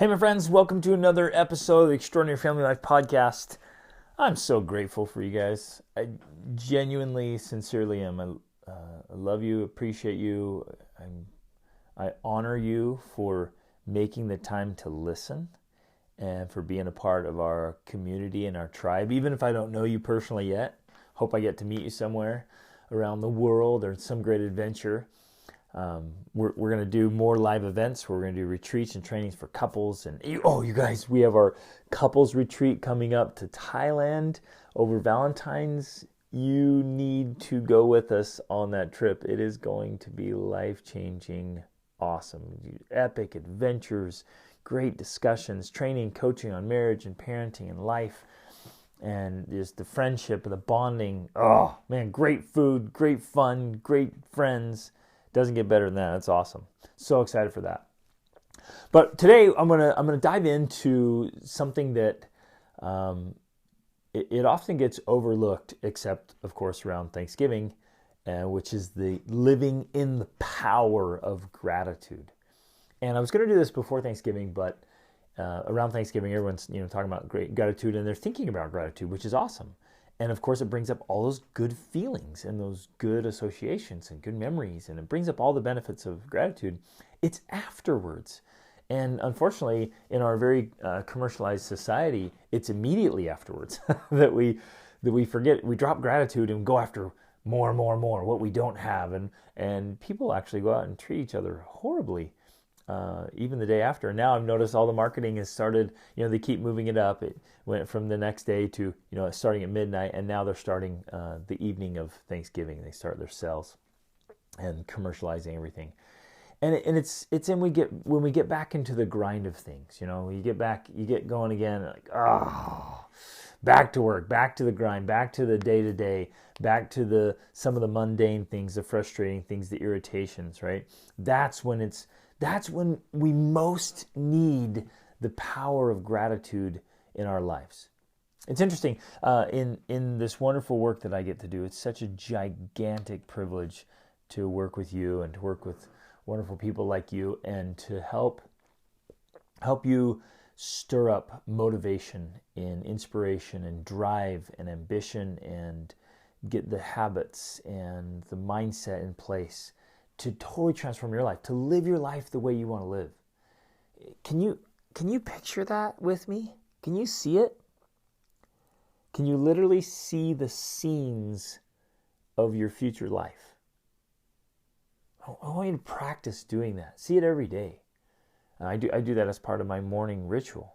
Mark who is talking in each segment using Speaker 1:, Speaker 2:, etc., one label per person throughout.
Speaker 1: Hey, my friends, welcome to another episode of the Extraordinary Family Life Podcast. I'm so grateful for you guys. I genuinely, sincerely am. I love you, appreciate you. I honor you for making the time to listen and for being a part of our community and our tribe. Even if I don't know you personally yet, hope I get to meet you somewhere around the world or some great adventure. We're going to do more live events. We're going to do retreats and trainings for couples. And you guys, we have our couples retreat coming up to Thailand over Valentine's. You need to go with us on that trip. It is going to be life-changing, awesome, epic adventures, great discussions, training, coaching on marriage and parenting and life, and just the friendship and the bonding. Oh man, great food, great fun, great friends. Doesn't get better than that. That's awesome. So excited for that. But today I'm gonna dive into something that it often gets overlooked, except of course around Thanksgiving, which is the living in the power of gratitude. And I was going to do this before Thanksgiving, but around Thanksgiving, everyone's talking about great gratitude, and they're thinking about gratitude, which is awesome. And of course, it brings up all those good feelings and those good associations and good memories, and it brings up all the benefits of gratitude. It's afterwards. And unfortunately, in our very commercialized society, it's immediately afterwards that we forget. We drop gratitude and go after more, what we don't have. And people actually go out and treat each other horribly. Even the day after. And now I've noticed all the marketing has started, they keep moving it up. It went from the next day to, starting at midnight, and now they're starting the evening of Thanksgiving. They start their sales and commercializing everything. And it's when we get back into the grind of things, you get going again, like, back to work, back to the grind, back to the day-to-day, back to some of the mundane things, the frustrating things, the irritations, right? That's when we most need the power of gratitude in our lives. It's interesting, in this wonderful work that I get to do, it's such a gigantic privilege to work with you and to work with wonderful people like you, and to help you stir up motivation and inspiration and drive and ambition and get the habits and the mindset in place to totally transform your life, to live your life the way you want to live. Can you picture that with me? Can you see it? Can you literally see the scenes of your future life? I want you to practice doing that. See it every day. I do that as part of my morning ritual.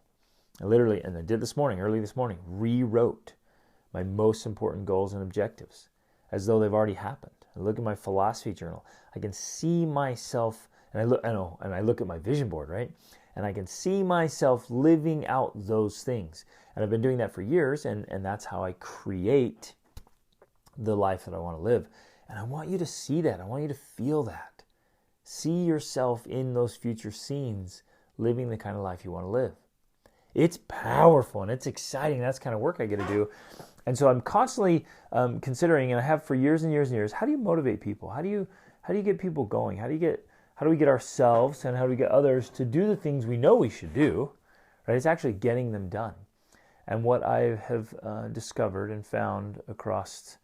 Speaker 1: I did early this morning, rewrote my most important goals and objectives as though they've already happened. I look at my philosophy journal. I can see myself, and I look at my vision board, right? And I can see myself living out those things. And I've been doing that for years, and that's how I create the life that I want to live. And I want you to see that. I want you to feel that. See yourself in those future scenes, living the kind of life you want to live. It's powerful and it's exciting. That's the kind of work I get to do. And so I'm constantly considering, and I have for years and years and years, how do you motivate people? How do you get people going? How do we get ourselves and how do we get others to do the things we know we should do? Right? It's actually getting them done. And what I have discovered and found across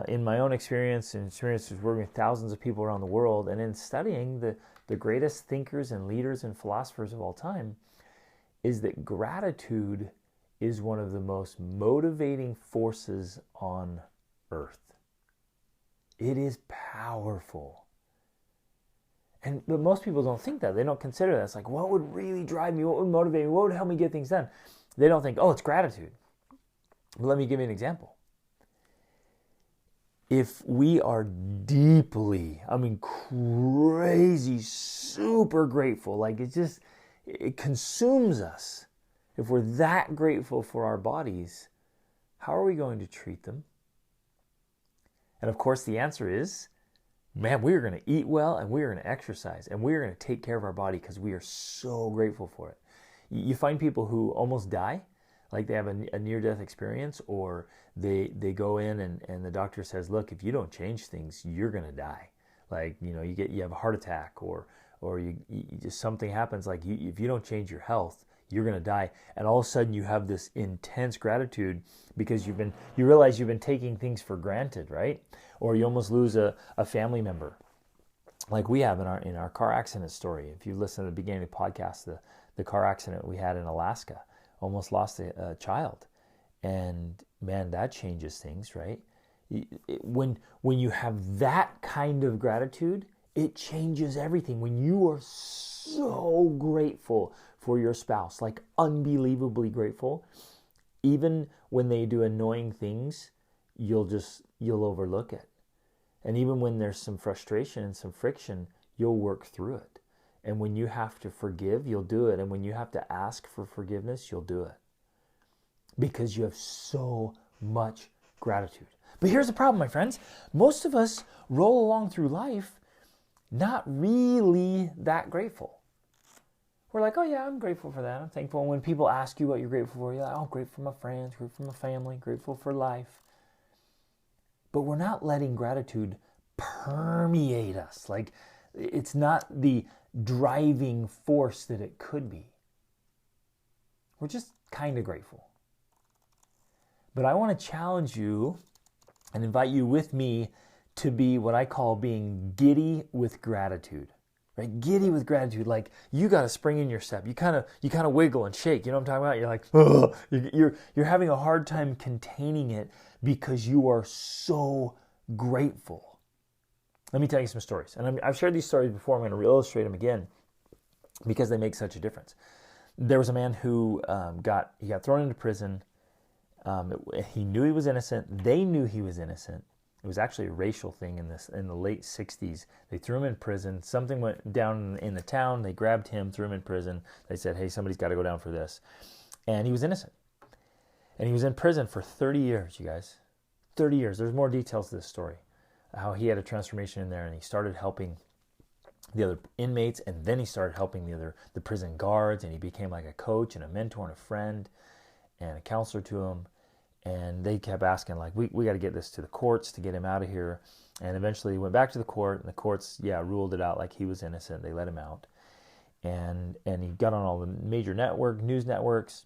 Speaker 1: in my own experience and experiences working with thousands of people around the world, and in studying the greatest thinkers and leaders and philosophers of all time, is that gratitude is one of the most motivating forces on earth. It is powerful. But most people don't think that. They don't consider that. It's like, what would really drive me? What would motivate me? What would help me get things done? They don't think, it's gratitude. But let me give you an example. If we are deeply, crazy, super grateful, like it consumes us. If we're that grateful for our bodies, how are we going to treat them? And of course, the answer is, man, we are going to eat well, and we are going to exercise, and we are going to take care of our body because we are so grateful for it. You find people who almost die, like they have a near-death experience, or they go in and the doctor says, look, if you don't change things, you're going to die. Like, you have a heart attack or or you just something happens, like if you don't change your health, you're going to die. And all of a sudden you have this intense gratitude because you realize you've been taking things for granted, right? Or you almost lose a family member, like we have in our car accident story. If you listen to the beginning of the podcast, the car accident we had in Alaska, almost lost a child. And man, that changes things, right? When you have that kind of gratitude, it changes everything. When you are so grateful for your spouse, like unbelievably grateful, even when they do annoying things, you'll overlook it. And even when there's some frustration and some friction, you'll work through it. And when you have to forgive, you'll do it. And when you have to ask for forgiveness, you'll do it. Because you have so much gratitude. But here's the problem, my friends. Most of us roll along through life not really that grateful. We're like, oh yeah, I'm grateful for that. I'm thankful. And when people ask you what you're grateful for, you're like, oh, I'm grateful for my friends, grateful for my family, grateful for life. But we're not letting gratitude permeate us. Like, it's not the driving force that it could be. We're just kind of grateful. But I want to challenge you and invite you with me to be what I call being giddy with gratitude. Right? Giddy with gratitude. Like, you got a spring in your step. You kind of wiggle and shake. You know what I'm talking about? You're like, oh, you're having a hard time containing it because you are so grateful. Let me tell you some stories. And I've shared these stories before. I'm going to illustrate them again because they make such a difference. There was a man who got thrown into prison. He knew he was innocent. They knew he was innocent. It was actually a racial thing in the late 60s. They threw him in prison. Something went down in the town. They grabbed him, threw him in prison. They said, hey, somebody's got to go down for this. And he was innocent. And he was in prison for 30 years, you guys. 30 years. There's more details to this story. How he had a transformation in there, and he started helping the other inmates, and then he started helping the prison guards, and he became like a coach and a mentor and a friend and a counselor to them. And they kept asking, like, we got to get this to the courts to get him out of here. And eventually he went back to the court, and the courts, ruled it out like he was innocent. They let him out. And he got on all the major news networks.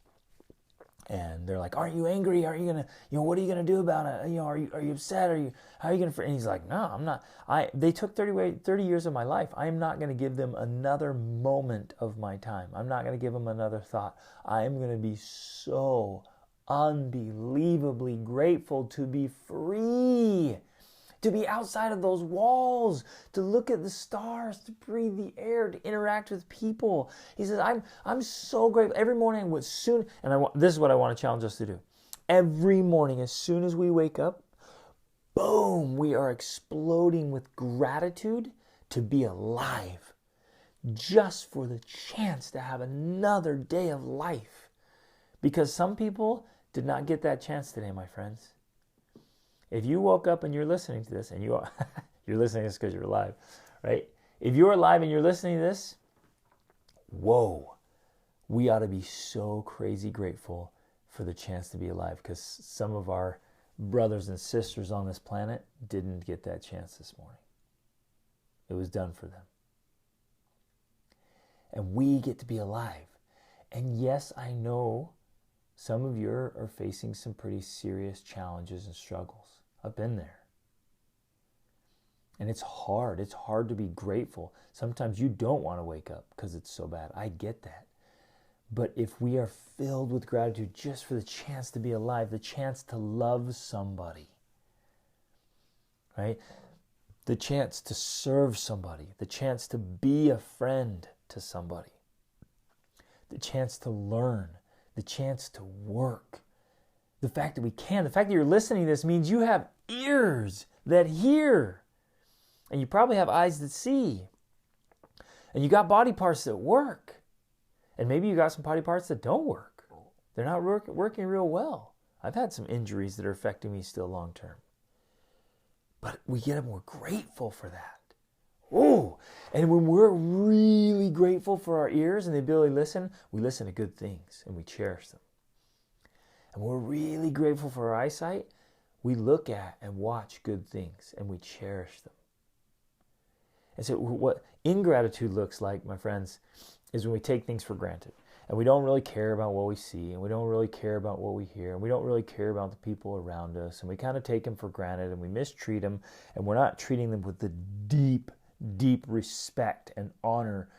Speaker 1: And they're like, aren't you angry? Are you going to, what are you going to do about it? Are you upset? How are you going to, and he's like, no, I'm not. They took 30 years of my life. I am not going to give them another moment of my time. I'm not going to give them another thought. I am going to be so unbelievably grateful to be free, to be outside of those walls, to look at the stars, to breathe the air, to interact with people. He says, I'm so grateful. Every morning, this is what I want to challenge us to do. Every morning, as soon as we wake up, boom, we are exploding with gratitude to be alive, just for the chance to have another day of life. Because some people did not get that chance today, my friends. If you woke up and you're listening to this, and you're listening to this because you're alive, right? If you're alive and you're listening to this, whoa, we ought to be so crazy grateful for the chance to be alive, because some of our brothers and sisters on this planet didn't get that chance this morning. It was done for them. And we get to be alive. And yes, I know some of you are facing some pretty serious challenges and struggles. I've been there. And it's hard. It's hard to be grateful. Sometimes you don't want to wake up because it's so bad. I get that. But if we are filled with gratitude just for the chance to be alive, the chance to love somebody, right? The chance to serve somebody, the chance to be a friend to somebody, the chance to learn, the chance to work. The fact that you're listening to this means you have ears that hear. And you probably have eyes that see. And you got body parts that work. And maybe you got some body parts that don't work. They're not working real well. I've had some injuries that are affecting me still long term. But we're grateful for that. Oh, and when we're really grateful for our ears and the ability to listen, we listen to good things and we cherish them. And we're really grateful for our eyesight, we look at and watch good things and we cherish them. And so what ingratitude looks like, my friends, is when we take things for granted. And we don't really care about what we see, and we don't really care about what we hear, and we don't really care about the people around us, and we kind of take them for granted, and we mistreat them, and we're not treating them with the deep, deep respect and honor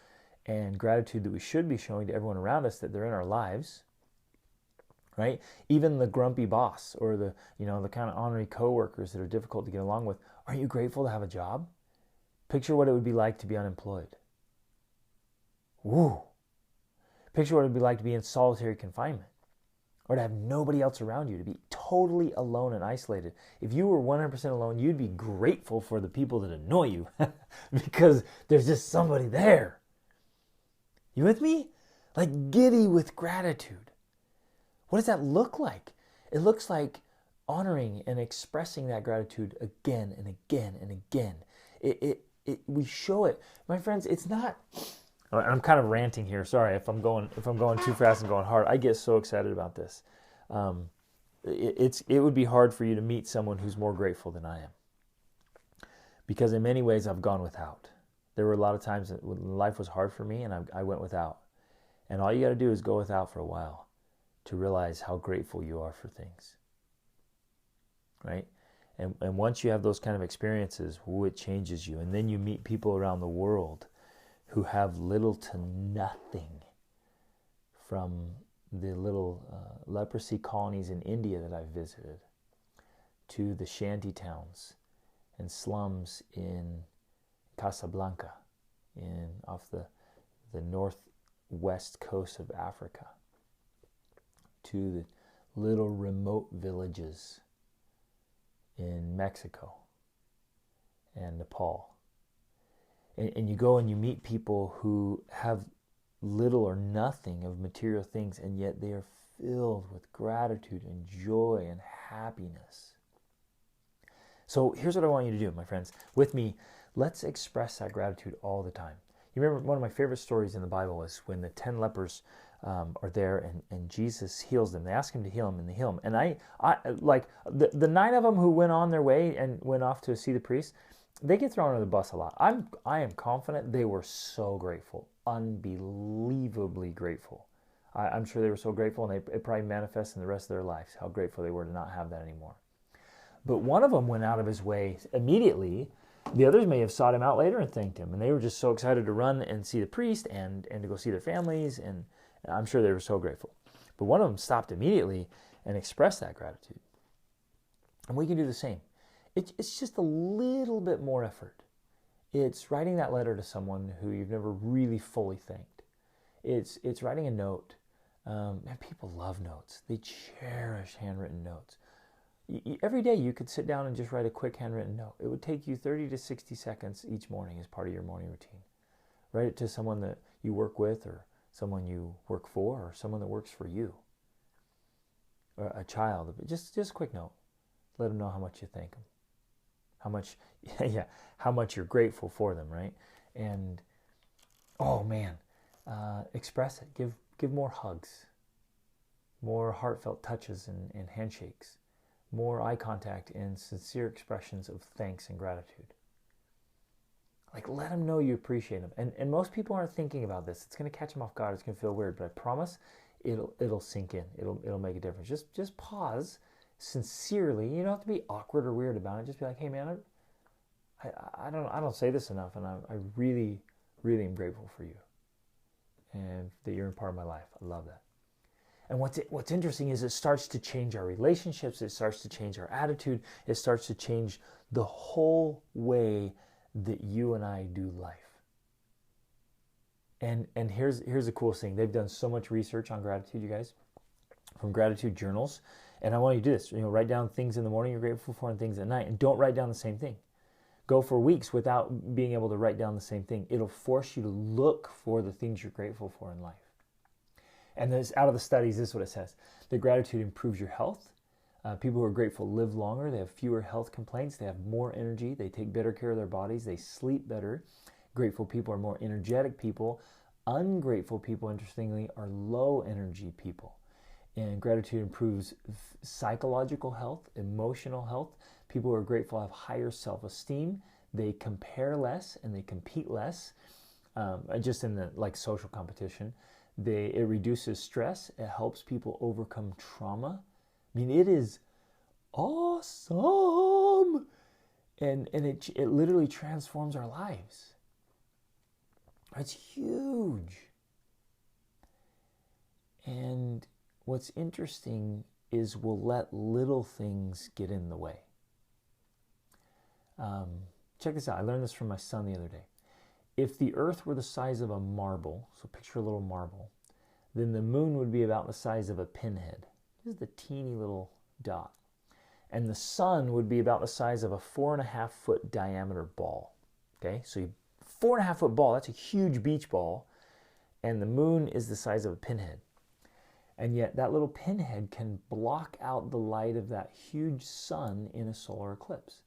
Speaker 1: and gratitude that we should be showing to everyone around us that they're in our lives, right? Even the grumpy boss or the kind of ornery coworkers that are difficult to get along with. Aren't you grateful to have a job? Picture what it would be like to be unemployed. Woo! Picture what it would be like to be in solitary confinement, or to have nobody else around you, to be totally alone and isolated. If you were 100% alone, you'd be grateful for the people that annoy you because there's just somebody there. You with me? Like giddy with gratitude. What does that look like? It looks like honoring and expressing that gratitude again and again and again. We show it. My friends, it's not... I'm kind of ranting here. Sorry if I'm going too fast and going hard. I get so excited about this. It would be hard for you to meet someone who's more grateful than I am, because in many ways I've gone without. There were a lot of times that when life was hard for me and I went without. And all you got to do is go without for a while to realize how grateful you are for things, right? And once you have those kind of experiences, it changes you. And then you meet people around the world who have little to nothing, from the little leprosy colonies in India that I've visited, to the shanty towns and slums in Casablanca, off the northwest coast of Africa, to the little remote villages in Mexico and Nepal. And you go and you meet people who have little or nothing of material things, and yet they are filled with gratitude and joy and happiness. So here's what I want you to do, my friends. With me, let's express that gratitude all the time. You remember one of my favorite stories in the Bible is when the 10 lepers are there and Jesus heals them. They ask him to heal them, and they heal them. And I like the 9 of them who went on their way and went off to see the priest, they get thrown under the bus a lot. I am confident they were so grateful, unbelievably grateful. I'm sure they were so grateful, and it probably manifests in the rest of their lives, how grateful they were to not have that anymore. But one of them went out of his way immediately. The others may have sought him out later and thanked him, and they were just so excited to run and see the priest and to go see their families, and I'm sure they were so grateful. But one of them stopped immediately and expressed that gratitude. And we can do the same. It's just a little bit more effort. It's writing that letter to someone who you've never really fully thanked. It's writing a note. Man, people love notes. They cherish handwritten notes. Every day you could sit down and just write a quick handwritten note. It would take you 30 to 60 seconds each morning as part of your morning routine. Write it to someone that you work with, or someone you work for, or someone that works for you, or a child. Just a quick note. Let them know how much you thank them. How much you're grateful for them, right? And oh man, express it. Give more hugs, more heartfelt touches and handshakes, more eye contact and sincere expressions of thanks and gratitude. Like, let them know you appreciate them. And most people aren't thinking about this. It's going to catch them off guard. It's going to feel weird, but I promise it'll sink in. It'll make a difference. Just pause sincerely. You don't have to be awkward or weird about it. Just be like, hey man, I don't say this enough, and I really, really am grateful for you, and that you're a part of my life. I love that. And what's interesting is it starts to change our relationships. It starts to change our attitude. It starts to change the whole way that you and I do life. And here's the coolest thing. They've done so much research on gratitude, you guys, from gratitude journals. And I want you to do this. Write down things in the morning you're grateful for and things at night. And don't write down the same thing. Go for weeks without being able to write down the same thing. It'll force you to look for the things you're grateful for in life. And out of the studies, this is what it says. That gratitude improves your health. People who are grateful live longer. They have fewer health complaints. They have more energy. They take better care of their bodies. They sleep better. Grateful people are more energetic people. Ungrateful people, interestingly, are low energy people. And gratitude improves psychological health, emotional health. People who are grateful have higher self-esteem. They compare less and they compete less, just in the social competition. It reduces stress. It helps people overcome trauma. I mean, it is awesome. And it literally transforms our lives. It's huge. And what's interesting is we'll let little things get in the way. Check this out. I learned this from my son the other day. If the earth were the size of a marble, so picture a little marble, then the moon would be about the size of a pinhead. This is the teeny little dot. And the sun would be about the size of a 4.5 foot diameter ball. Okay, so 4.5 foot ball, that's a huge beach ball. And the moon is the size of a pinhead. And yet that little pinhead can block out the light of that huge sun in a solar eclipse.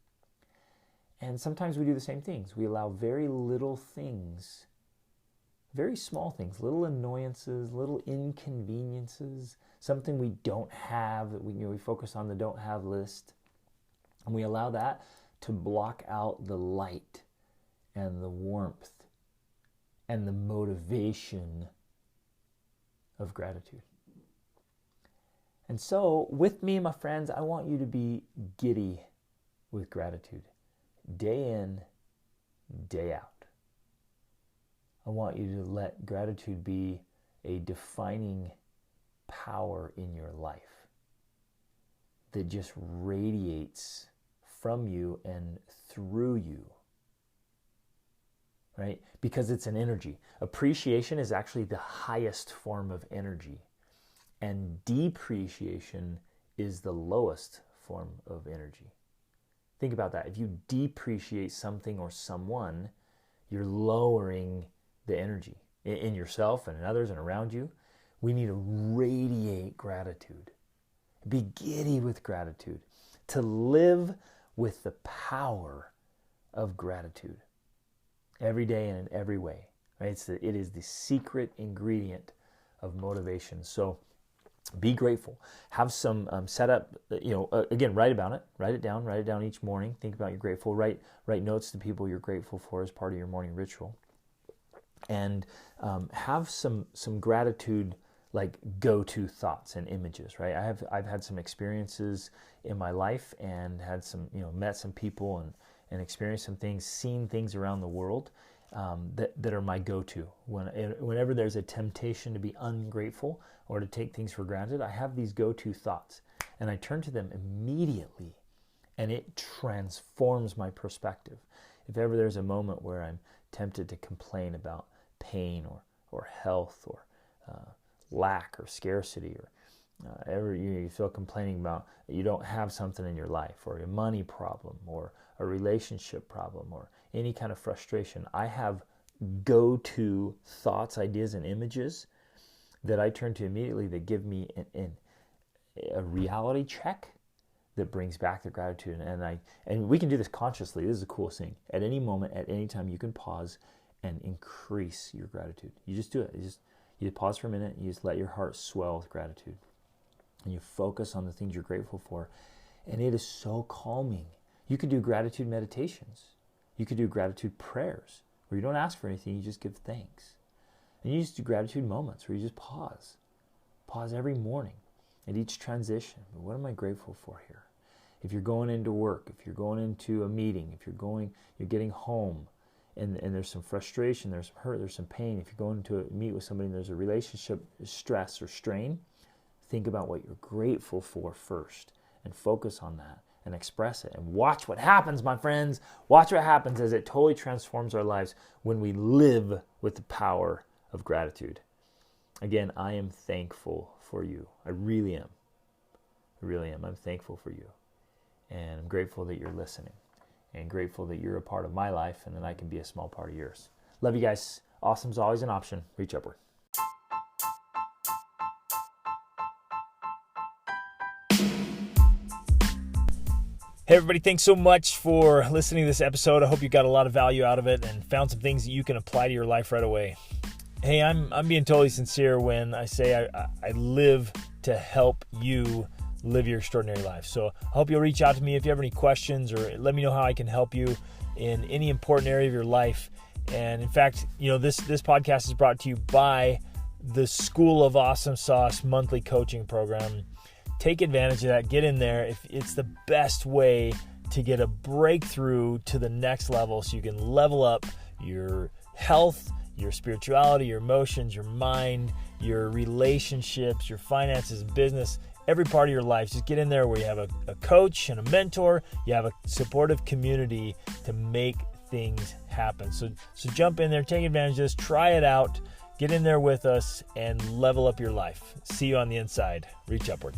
Speaker 1: And sometimes we do the same things. We allow very little things, very small things, little annoyances, little inconveniences, something we don't have that we focus on the don't have list. And we allow that to block out the light and the warmth and the motivation of gratitude. And so, with me, my friends, I want you to be giddy with gratitude, day in, day out. I want you to let gratitude be a defining power in your life that just radiates from you and through you, right? Because it's an energy. Appreciation is actually the highest form of energy. And depreciation is the lowest form of energy. Think about that. If you depreciate something or someone, you're lowering the energy in yourself and in others and around you. We need to radiate gratitude. Be giddy with gratitude. To live with the power of gratitude. Every day and in every way. Right? It is the secret ingredient of motivation. So, be grateful. Have some set up, again, write about it. Write it down each morning. Think about you're grateful. Write notes to people you're grateful for as part of your morning ritual. And have some gratitude, like go-to thoughts and images, right? I've had some experiences in my life and had some, met some people and experienced some things, seen things around the world that are my go-to. Whenever there's a temptation to be ungrateful or to take things for granted, I have these go-to thoughts and I turn to them immediately and it transforms my perspective. If ever there's a moment where I'm tempted to complain about pain or health or lack or scarcity or ever you feel complaining about you don't have something in your life or a money problem or a relationship problem or any kind of frustration, I have go-to thoughts, ideas, and images that I turn to immediately that give me a reality check that brings back the gratitude. And we can do this consciously. This is the coolest thing. At any moment, at any time, you can pause and increase your gratitude. You just do it. You pause for a minute and you just let your heart swell with gratitude. And you focus on the things you're grateful for. And it is so calming. You could do gratitude meditations. You could do gratitude prayers where you don't ask for anything, you just give thanks. And you just do gratitude moments where you just pause. Pause every morning at each transition. What am I grateful for here? If you're going into work, if you're going into a meeting, if you're getting home and there's some frustration, there's some hurt, there's some pain. If you're going to meet with somebody and there's a relationship stress or strain, think about what you're grateful for first and focus on that and express it. And watch what happens, my friends. Watch what happens as it totally transforms our lives when we live with the power of gratitude. Again, I am thankful for you. I really am. I really am. I'm thankful for you. And I'm grateful that you're listening. And grateful that you're a part of my life and that I can be a small part of yours. Love you guys. Awesome's always an option. Reach upward. Hey everybody, thanks so much for listening to this episode. I hope you got a lot of value out of it and found some things that you can apply to your life right away. Hey, I'm being totally sincere when I say I live to help you live your extraordinary life. So I hope you'll reach out to me if you have any questions, or let me know how I can help you in any important area of your life. And in fact, this podcast is brought to you by the School of Awesome Sauce monthly coaching program. Take advantage of that. Get in there. It's the best way to get a breakthrough to the next level, so you can level up your health, your spirituality, your emotions, your mind, your relationships, your finances, business, every part of your life. Just get in there where you have a coach and a mentor, you have a supportive community to make things happen. So jump in there, take advantage of this, try it out, get in there with us, and level up your life. See you on the inside. Reach upward.